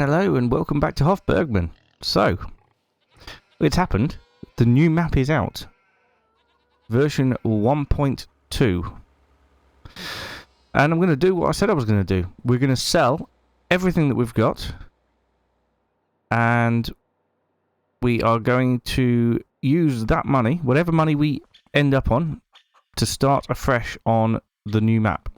Hello and welcome back to Hof Bergmann. So, it's happened. The new map is out. Version 1.2. And I'm going to do what I said I was going to do. We're going to sell everything that we've got. And we are going to use that money, whatever money we end up on, to start afresh on the new map.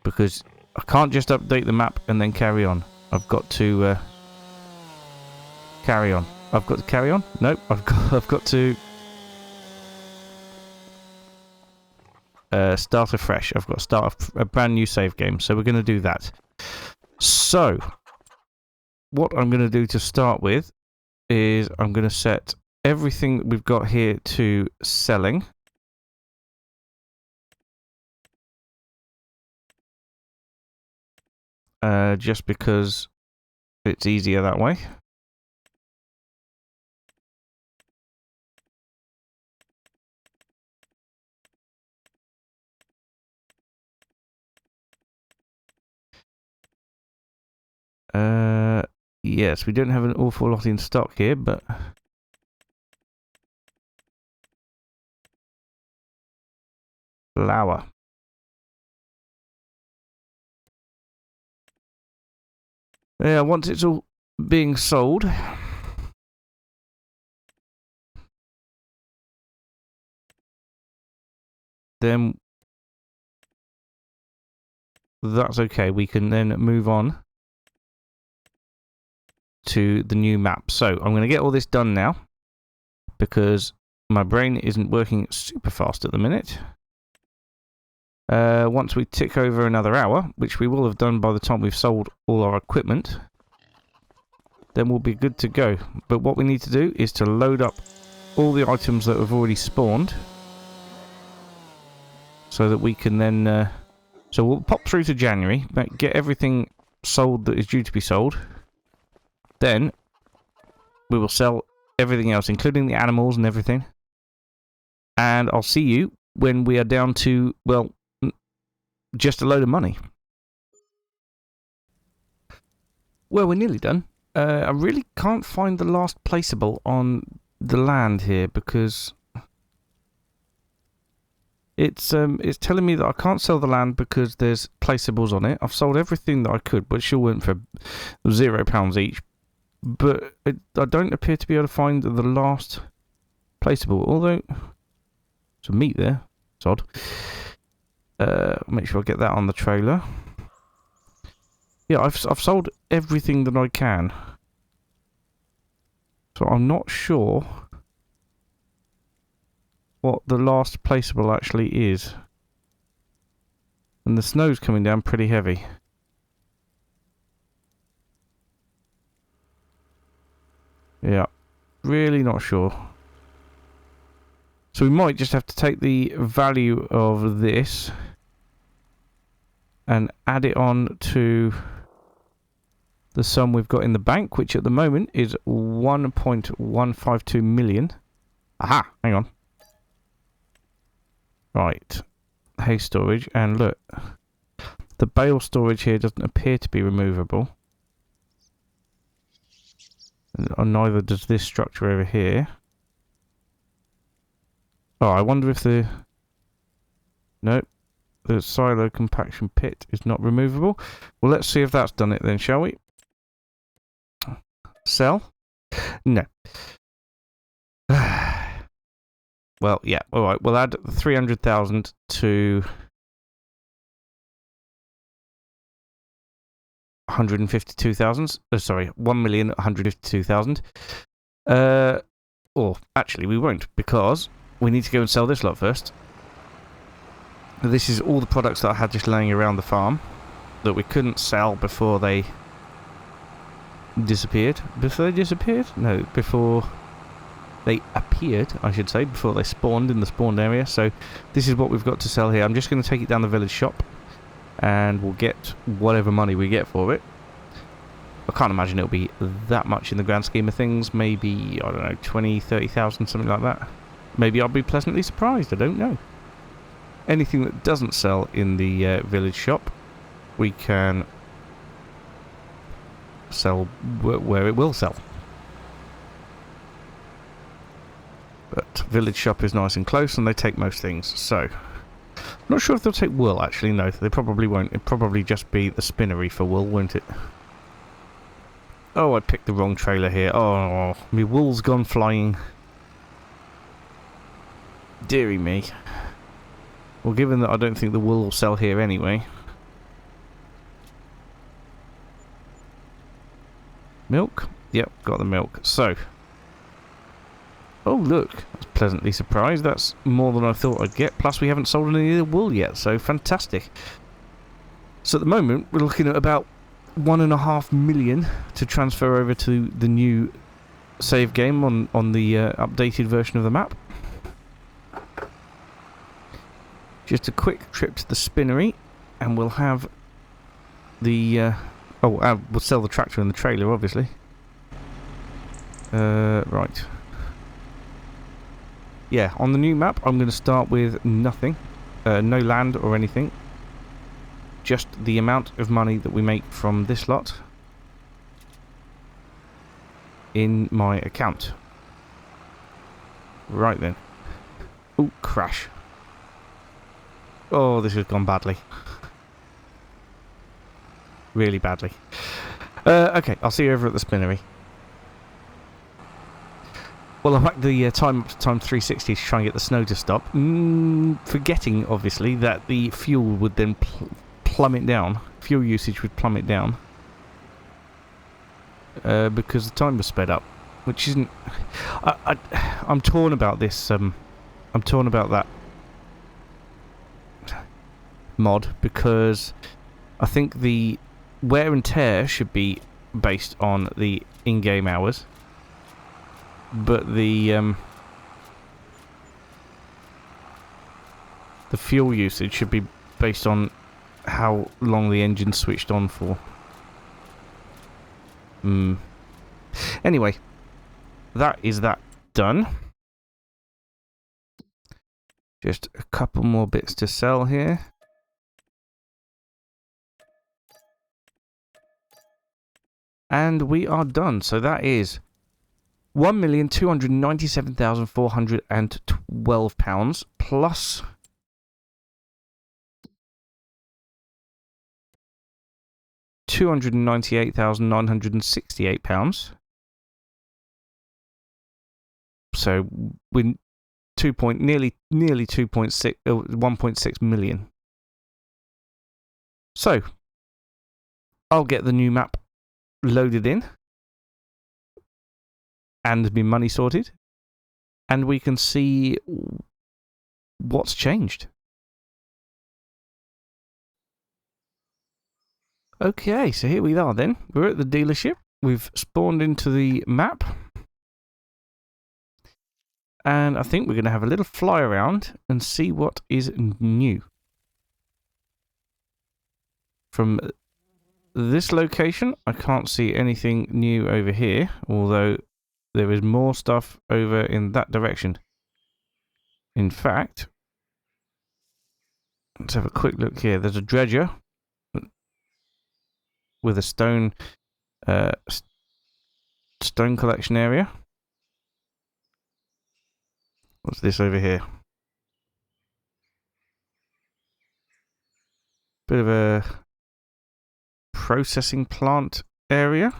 Because I can't just update the map and then carry on. I've got to carry on. I've got to carry on? Nope. I've got to start afresh. I've got to start a brand new save game. So we're going to do that. So what I'm going to do to start with is I'm going to set everything that we've got here to selling. Just because it's easier that way. Yes, we don't have an awful lot in stock here, but flour. Yeah, once it's all being sold, then that's okay. We can then move on to the new map. So I'm going to get all this done now because my brain isn't working super fast at the minute. Once we tick over another hour, which we will have done by the time we've sold all our equipment, then we'll be good to go. But what we need to do is to load up all the items that have already spawned so that we can then... so we'll pop through to January, get everything sold that is due to be sold. Then we will sell everything else, including the animals and everything. And I'll see you when we are down to, well, just a load of money. Well, we're nearly done. I really can't find the last placeable on the land here because it's telling me that I can't sell the land because there's placeables on it. I've sold everything that I could, but sure went for £0 each. But I don't appear to be able to find the last placeable. Although some meat there, it's odd. Make sure I get that on the trailer. Yeah, I've sold everything that I can. So I'm not sure what the last placeable actually is. And the snow's coming down pretty heavy. Yeah, really not sure. So we might just have to take the value of this and add it on to the sum we've got in the bank, which at the moment is 1.152 million. Aha, hang on. Right, hay storage, and look, the bale storage here doesn't appear to be removable. And neither does this structure over here. Oh, I wonder if the... Nope. The silo compaction pit is not removable. Well, let's see if that's done it then, shall we? Sell? No. Well, yeah. All right. We'll add 300,000 to 152,000. Sorry, 1,152,000. Or actually, we won't because we need to go and sell this lot first. This is all the products that I had just laying around the farm that we couldn't sell before they disappeared. Before they disappeared? No, before they appeared, I should say, before they spawned in the spawned area. So this is what we've got to sell here. I'm just going to take it down the village shop and we'll get whatever money we get for it. I can't imagine it'll be that much in the grand scheme of things. Maybe, I don't know, 20, 30,000, something like that. Maybe I'll be pleasantly surprised. I don't know. Anything that doesn't sell in the village shop, we can sell where it will sell. But village shop is nice and close, and they take most things. So, I'm not sure if they'll take wool. Actually, no, they probably won't. It'll probably just be the spinnery for wool, won't it? Oh, I picked the wrong trailer here. Oh, my wool's gone flying. Deary me. Well, given that I don't think the wool will sell here anyway. Milk? Yep, got the milk. So. Oh, look. I was pleasantly surprised. That's more than I thought I'd get. Plus, we haven't sold any of the wool yet, so fantastic. So at the moment, we're looking at about 1.5 million to transfer over to the new save game on the updated version of the map. Just a quick trip to the spinnery, and we'll have the... we'll sell the tractor and the trailer, obviously. Right. Yeah, on the new map, I'm going to start with nothing. No land or anything. Just the amount of money that we make from this lot in my account. Right then. Oh, crash. Oh, this has gone badly. Really badly. Okay, I'll see you over at the spinnery. Well, I whacked the time up to time 360 to try and get the snow to stop. Forgetting, obviously, that the fuel would then plummet down. Fuel usage would plummet down. Because the time was sped up. Which isn't... I'm torn about this. I'm torn about that mod, because I think the wear and tear should be based on the in-game hours, but the fuel usage should be based on how long the engine's switched on for. Anyway, that is that done. Just a couple more bits to sell here. And we are done. So that is £1,297,412 plus £298,968. So we're nearly 2.6, 1.6 million. So I'll get the new map loaded in and be money sorted, and we can see what's changed. Okay, so here we are then. We're at the dealership. We've spawned into the map, and I think we're going to have a little fly around and see what is new. From this location, I can't see anything new over here, although there is more stuff over in that direction. In fact, let's have a quick look here. There's a dredger with a stone collection area. What's this over here? Bit of a processing plant area.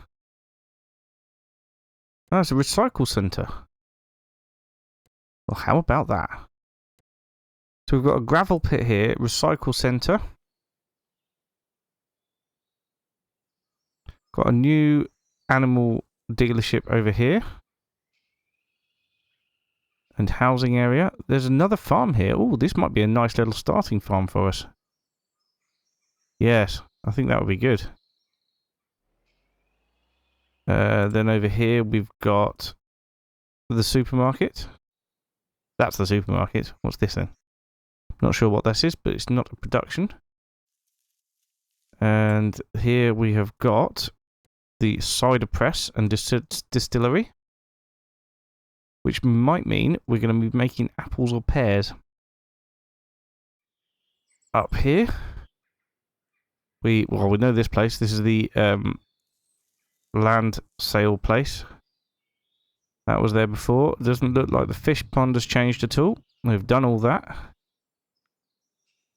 Oh, it's a recycle centre. Well, how about that? So we've got a gravel pit here, recycle centre. Got a new animal dealership over here. And housing area. There's another farm here. Oh, this might be a nice little starting farm for us. Yes, I think that would be good. Then over here we've got the supermarket. That's the supermarket. What's this then? Not sure what this is, but it's not a production. And here we have got the cider press and distillery, which might mean we're going to be making apples or pears. Up here, we know this place. This is the land sale place. That was there before. Doesn't look like the fish pond has changed at all. We've done all that.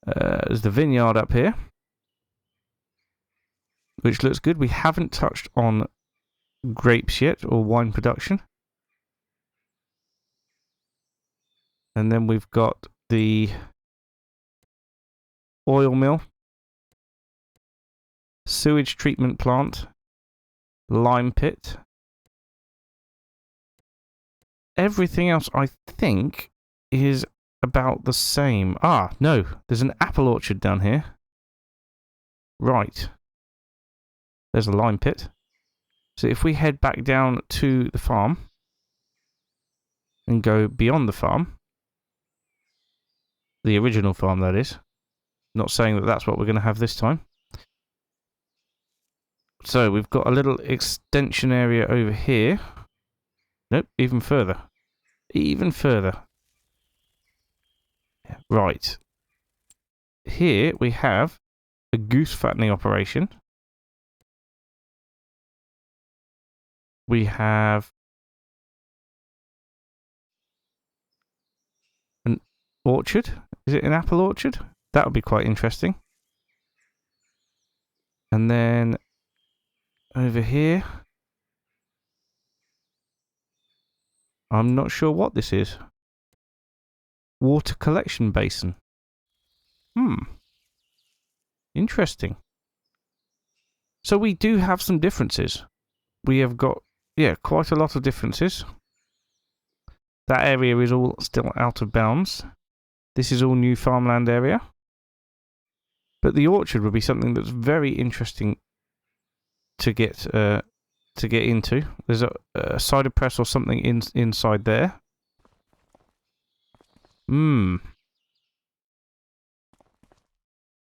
There's the vineyard up here, which looks good. We haven't touched on grapes yet, or wine production. And then we've got the oil mill, sewage treatment plant, lime pit. Everything else, I think, is about the same. Ah, no, there's an apple orchard down here. Right. There's a lime pit. So if we head back down to the farm and go beyond the farm, the original farm that is, not saying that that's what we're going to have this time. So we've got a little extension area over here. Nope, even further. Even further. Right. Here we have a goose fattening operation. We have an orchard. Is it an apple orchard? That would be quite interesting. And then over here, I'm not sure what this is. Water collection basin. Interesting. So we do have some differences. We have got, yeah, quite a lot of differences. That area is all still out of bounds. This is all new farmland area. But the orchard would be something that's very interesting to get into. There's a cider press or something inside there.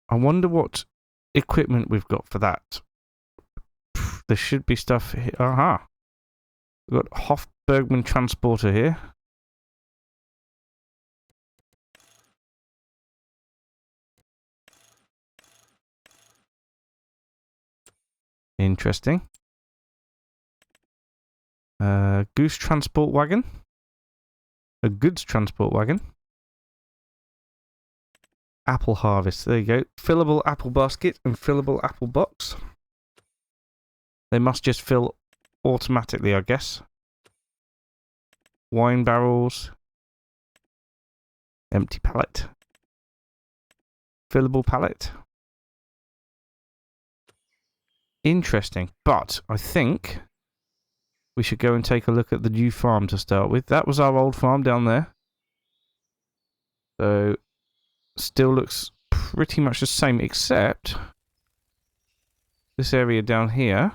I wonder what equipment we've got for that. There should be stuff here. Aha. We've got Hof Bergmann transporter here. Interesting. Goose transport wagon. A goods transport wagon. Apple harvest. There you go. Fillable apple basket and fillable apple box. They must just fill automatically, I guess. Wine barrels. Empty pallet. Fillable pallet. Interesting. But I think we should go and take a look at the new farm to start with. That was our old farm down there. So, still looks pretty much the same, except this area down here.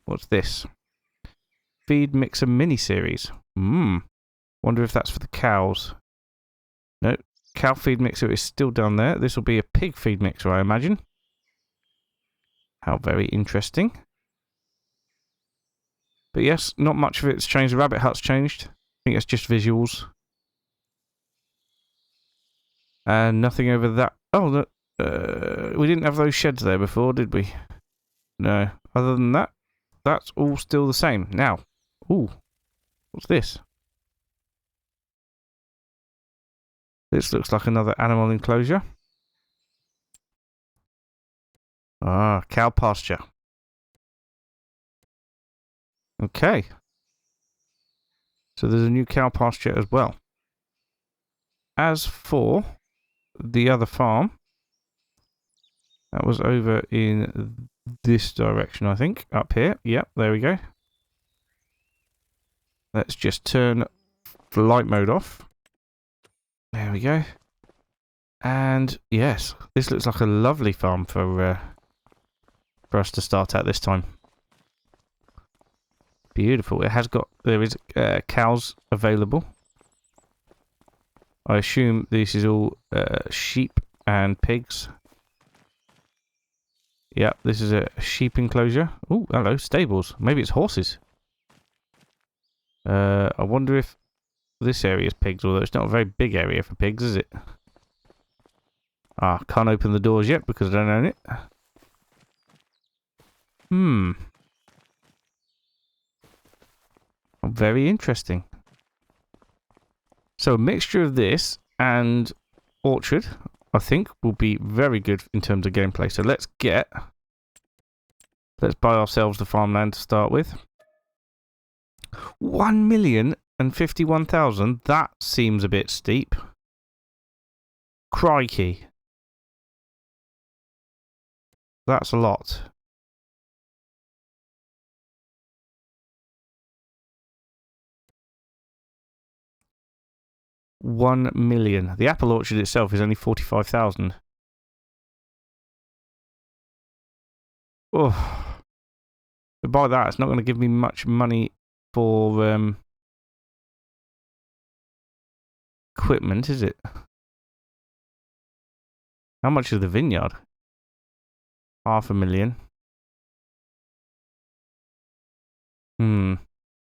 What's this? Feed mixer mini series. Wonder if that's for the cows. No, cow feed mixer is still down there. This will be a pig feed mixer, I imagine. How very interesting. But yes, not much of it's changed. The rabbit hut's changed. I think it's just visuals. And nothing over that. Oh, look. We didn't have those sheds there before, did we? No. Other than that, that's all still the same. Now, ooh, what's this? This looks like another animal enclosure. Ah, cow pasture. Okay. So there's a new cow pasture as well. As for the other farm, that was over in this direction, I think. Up here. Yep, there we go. Let's just turn flight mode off. There we go. And yes, this looks like a lovely farm for us to start at this time. Beautiful. It has got, there is cows available. I assume this is all sheep and pigs. Yep, this is a sheep enclosure. Oh, hello, stables. Maybe it's horses. I wonder if this area is pigs, although it's not a very big area for pigs, is it? Ah, can't open the doors yet because I don't own it. very interesting. So a mixture of this and orchard, I think, will be very good in terms of gameplay. So let's buy ourselves the farmland to start with. 1,051,000. That seems a bit steep. Crikey. That's a lot. $1 million. The apple orchard itself is only 45,000. Oh, but by that, it's not going to give me much money for equipment, is it? How much is the vineyard? 500,000.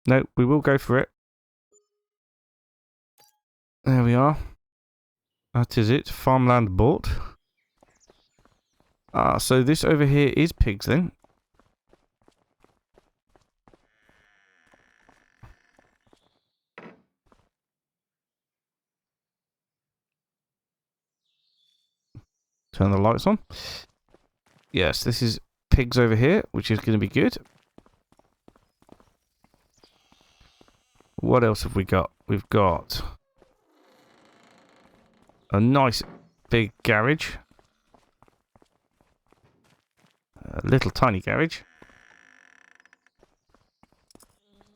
No, we will go for it. There we are. That is it. Farmland bought. So this over here is pigs then. Turn the lights on. Yes, this is pigs over here, which is going to be good. What else have we got? We've got a nice big garage. A little tiny garage.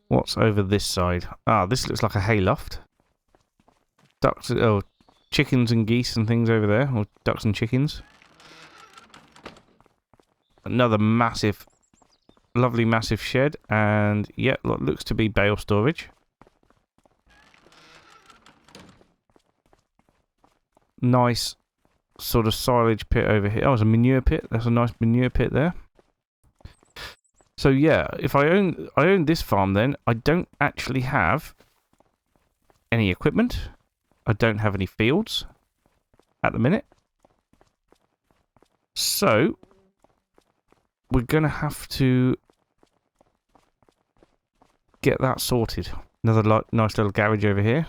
What's over this side? This looks like a hayloft. Ducks, chickens and geese and things over there, or ducks and chickens. Another massive, lovely massive shed, and yeah, looks to be bale storage. Nice sort of silage pit over here. Oh, it's a manure pit. That's a nice manure pit there. So yeah, if I own this farm, then I don't actually have any equipment. I don't have any fields at the minute. So we're gonna have to get that sorted. Another nice little garage over here.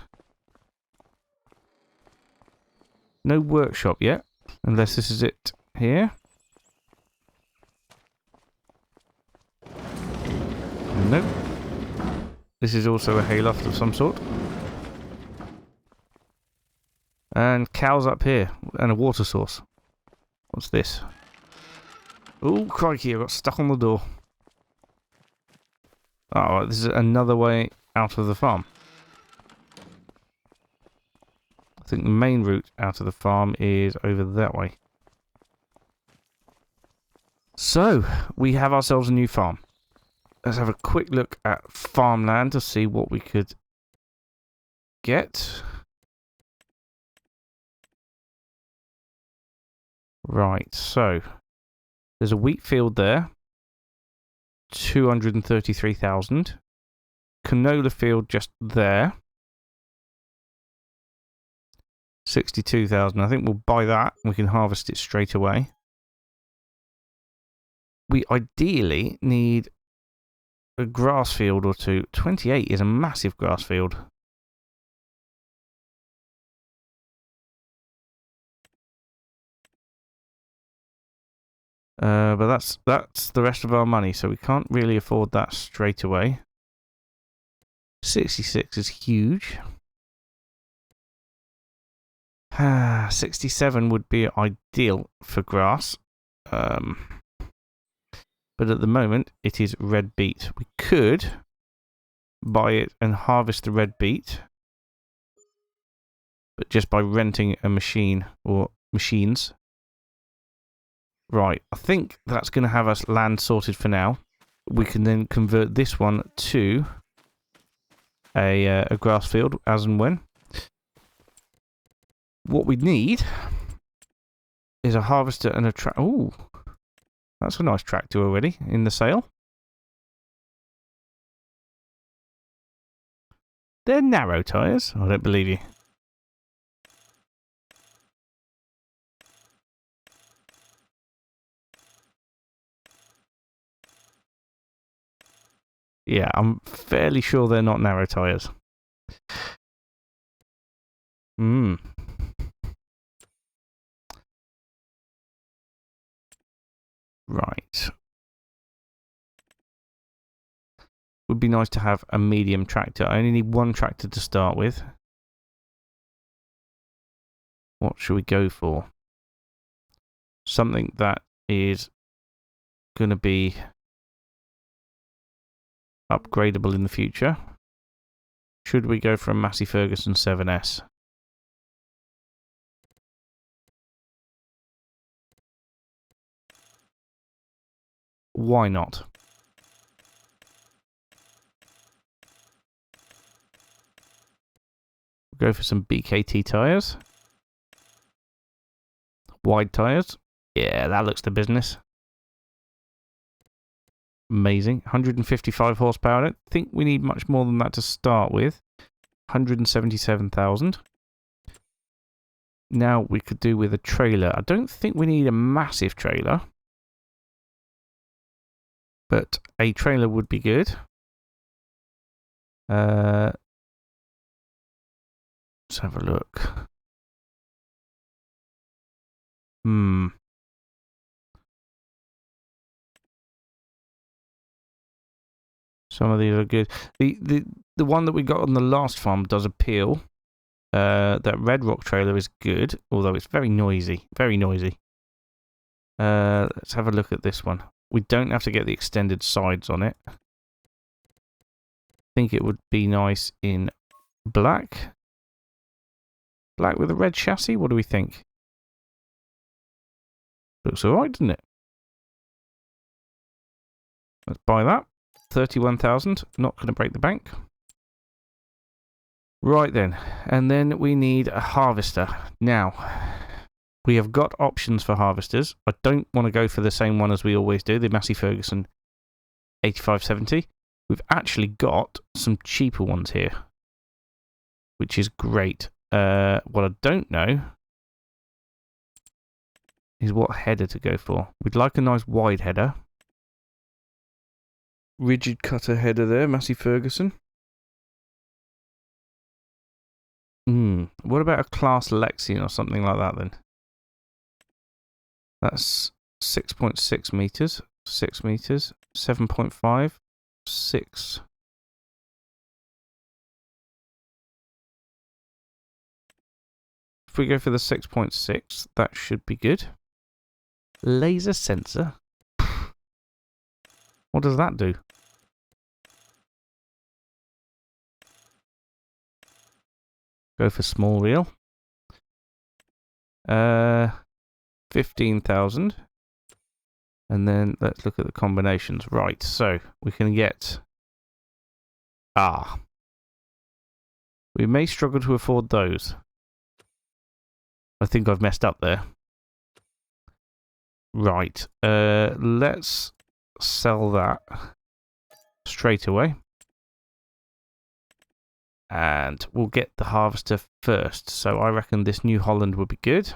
No workshop yet, unless this is it here. Nope. This is also a hayloft of some sort. And cows up here, and a water source. What's this? Oh, crikey, I got stuck on the door. Oh, this is another way out of the farm. I think the main route out of the farm is over that way. So, we have ourselves a new farm. Let's have a quick look at farmland to see what we could get. Right, so there's a wheat field there. 233,000. Canola field just there. 62,000. I think we'll buy that and we can harvest it straight away. We ideally need a grass field or two. 28 is a massive grass field. But that's the rest of our money, so we can't really afford that straight away. 66 is huge. 67 would be ideal for grass. But at the moment, it is red beet. We could buy it and harvest the red beet, but just by renting a machine or machines. Right, I think that's going to have us land sorted for now. We can then convert this one to a grass field as and when. What we need is a harvester and a tractor. Ooh, that's a nice tractor already in the sale. They're narrow tyres. I don't believe you. Yeah, I'm fairly sure they're not narrow tyres. Right. Would be nice to have a medium tractor. I only need one tractor to start with. What should we go for? Something that is going to be upgradable in the future. Should we go for a Massey Ferguson 7S? Why not? Go for some BKT tyres. Wide tyres. Yeah, that looks the business. Amazing. 155 horsepower. I don't think we need much more than that to start with. 177,000. Now we could do with a trailer. I don't think we need a massive trailer, but a trailer would be good. Let's have a look. Some of these are good. The one that we got on the last farm does appeal. That Red Rock trailer is good, although it's very noisy. Very noisy. Let's have a look at this one. We don't have to get the extended sides on it. I think it would be nice in black. Black with a red chassis? What do we think? Looks alright, doesn't it? Let's buy that. 31,000. Not going to break the bank. Right then. And then we need a harvester. Now, we have got options for harvesters. I don't want to go for the same one as we always do, the Massey Ferguson 8570. We've actually got some cheaper ones here, which is great. What I don't know is what header to go for. We'd like a nice wide header. Rigid cutter header there, Massey Ferguson. What about a Class Lexion or something like that then? That's 6.6 meters, 6 meters, 7.5, 6. If we go for the 6.6, that should be good. Laser sensor. What does that do? Go for small reel. 15,000. And then let's look at the combinations. Right, so we can get... we may struggle to afford those. I think I've messed up there. Right, let's sell that straight away. And we'll get the harvester first. So I reckon this New Holland would be good.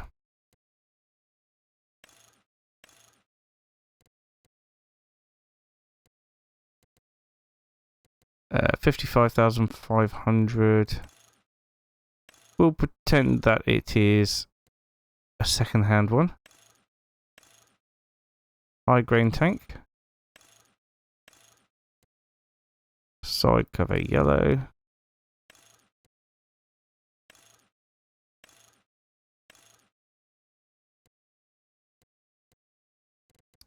$55,500. We'll pretend that it is a second-hand one. High grain tank. Side cover yellow.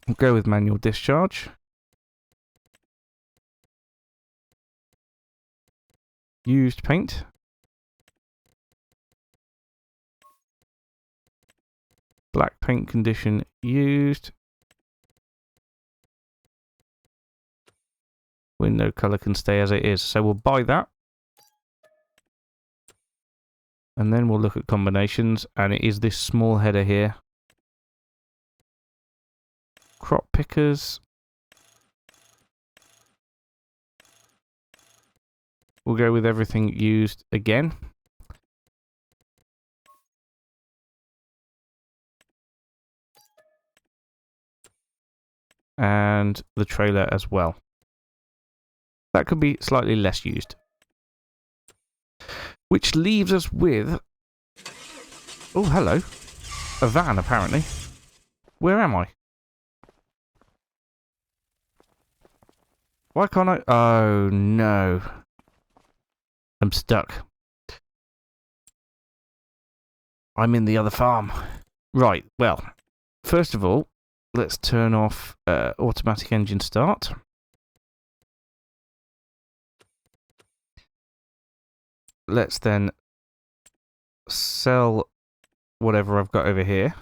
We'll go with manual discharge. Used paint. Black paint condition used. Window colour can stay as it is. So we'll buy that. And then we'll look at combinations. And it is this small header here. Crop pickers. We'll go with everything used again. And the trailer as well. That could be slightly less used. Which leaves us with... Oh, hello. A van, apparently. Where am I? Why can't I... Oh, no. I'm stuck. I'm in the other farm. Right, well, first of all, let's turn off automatic engine start. Let's then sell whatever I've got over here.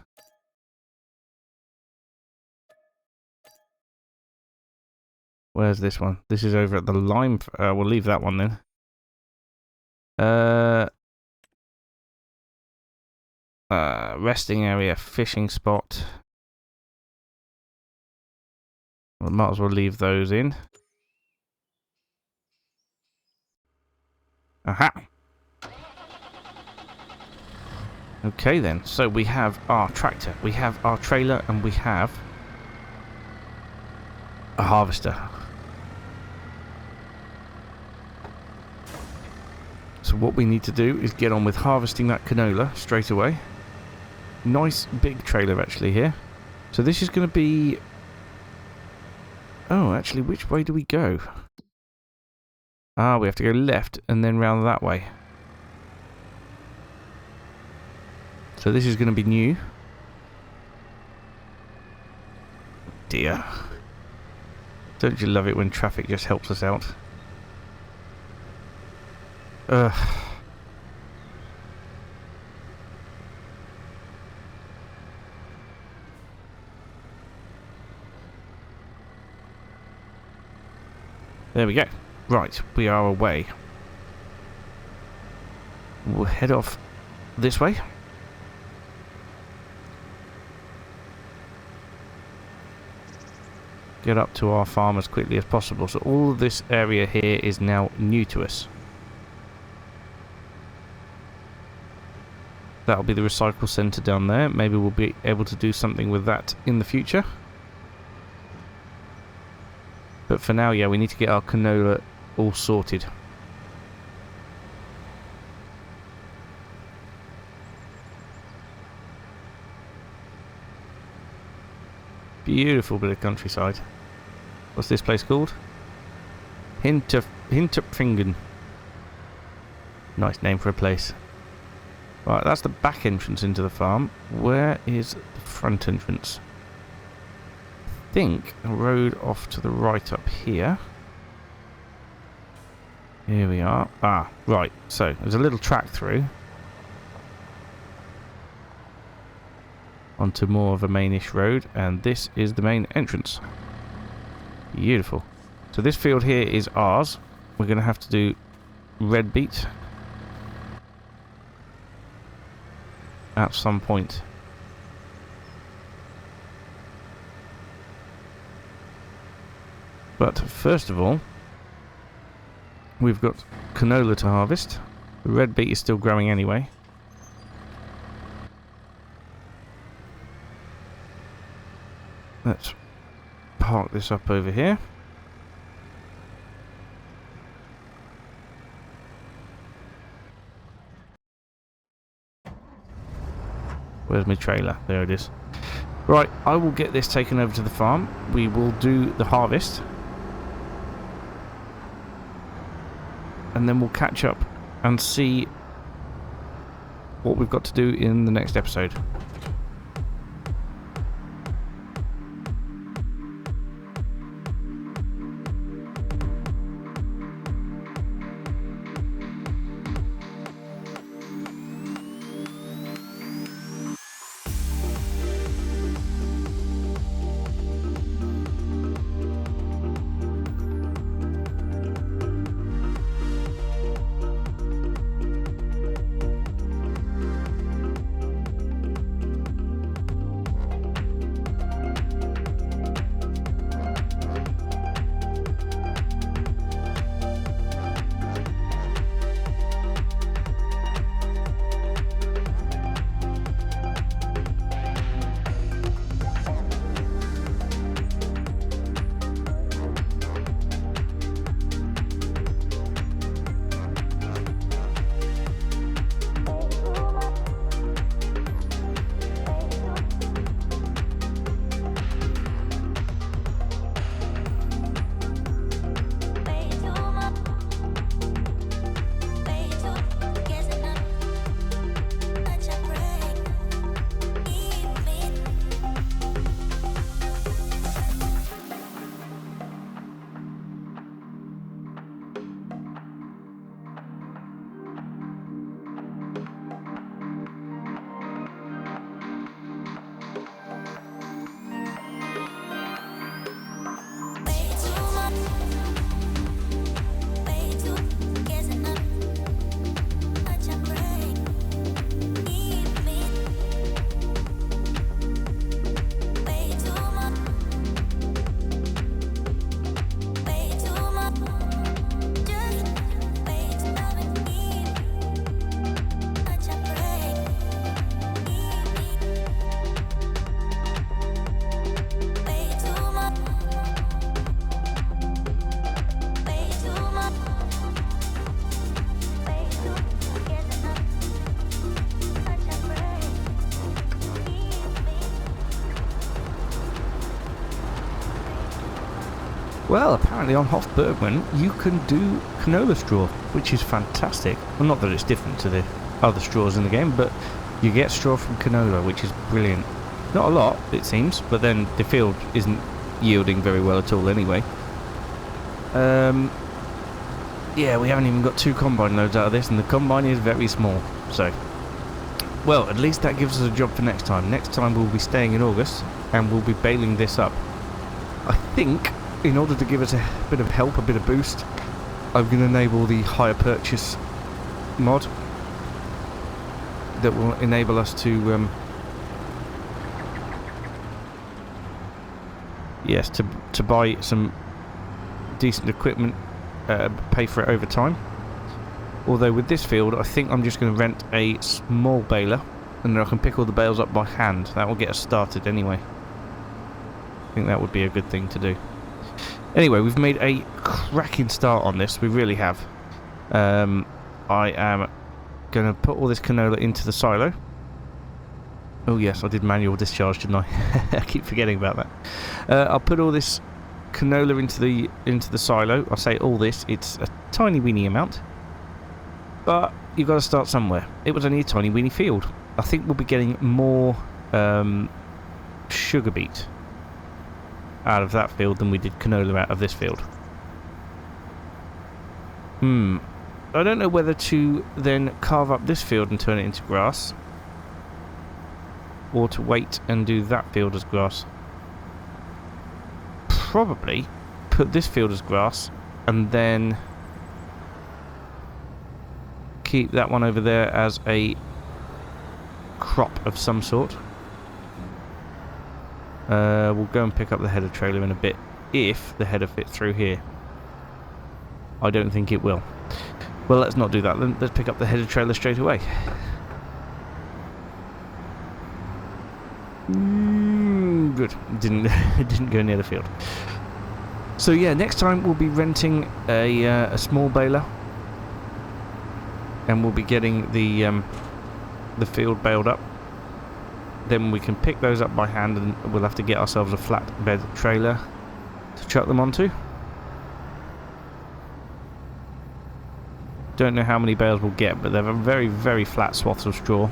Where's this one? This is over at the lime... we'll leave that one then. Resting area, fishing spot. We might as well leave those in. Aha! Okay then, so we have our tractor, we have our trailer, and we have a harvester. So what we need to do is get on with harvesting that canola straight away. Nice big trailer actually here. So this is going to be... Oh, actually, which way do we go? Ah, we have to go left and then round that way. So this is going to be new. Dear. Don't you love it when traffic just helps us out? Ugh. There we go. Right, we are away. We'll head off this way. Get up to our farm as quickly as possible. So all of this area here is now new to us. That'll be the recycle centre down there. Maybe we'll be able to do something with that in the future. But for now, yeah, we need to get our canola all sorted. Beautiful bit of countryside. What's this place called? Hinterfingen. Nice name for a place. Right, that's the back entrance into the farm. Where is the front entrance? I think a road off to the right up here. Here we are. Ah, right. So, there's a little track through. Onto more of a mainish road, and this is the main entrance. Beautiful. So this field here is ours. We're going to have to do red beet at some point. But first of all, we've got canola to harvest. The red beet is still growing anyway. Let's park this up over here. Where's my trailer? There it is. Right, I will get this taken over to the farm. We will do the harvest. And then we'll catch up and see what we've got to do in the next episode. Well, apparently on Hof Bergmann you can do canola straw, which is fantastic. Well, not that it's different to the other straws in the game, but you get straw from canola, which is brilliant. Not a lot, it seems, but then the field isn't yielding very well at all anyway. Yeah, we haven't even got 2 combine loads out of this, and the combine is very small, so... Well, at least that gives us a job for next time. Next time we'll be staying in August, and we'll be baling this up. I think, in order to give us a bit of help, a bit of boost, I'm going to enable the hire purchase mod that will enable us to yes, to buy some decent equipment, pay for it over time. Although with this field I think I'm just going to rent a small baler, and then I can pick all the bales up by hand. That will get us started anyway. I think that would be a good thing to do. Anyway, we've made a cracking start on this, we really have. I am going to put all this canola into the silo. Oh yes, I did manual discharge, didn't I? I keep forgetting about that. I'll put all this canola into the silo. I say all this, it's a tiny weeny amount, but you've got to start somewhere. It was only a tiny weeny field. I think we'll be getting more sugar beet out of that field than we did canola out of this field. I don't know whether to then carve up this field and turn it into grass, or to wait and do that field as grass. Probably put this field as grass and then keep that one over there as a crop of some sort. We'll go and pick up the header trailer in a bit, if the header fits through here. I don't think it will. Well, let's not do that then. Let's pick up the header trailer straight away. Good. It didn't go near the field. So yeah, next time we'll be renting a small baler, and we'll be getting the field baled up. Then we can pick those up by hand, and we'll have to get ourselves a flatbed trailer to chuck them onto. Don't know how many bales we'll get, but they're very, very flat swaths of straw.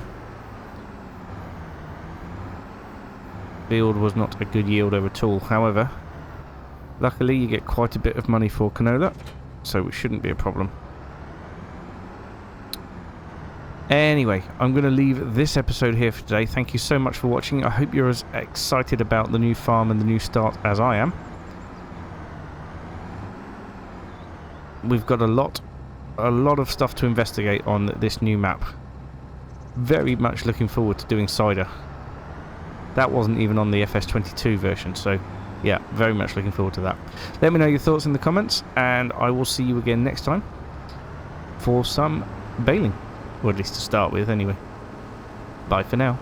Field was not a good yielder at all. However, luckily you get quite a bit of money for canola, so it shouldn't be a problem. Anyway, I'm going to leave this episode here for today. Thank you so much for watching. I hope you're as excited about the new farm and the new start as I am. We've got a lot of stuff to investigate on this new map. Very much looking forward to doing cider. That wasn't even on the FS25 version, so yeah, very much looking forward to that. Let me know your thoughts in the comments, and I will see you again next time for some baling. Or at least to start with, anyway. Bye for now.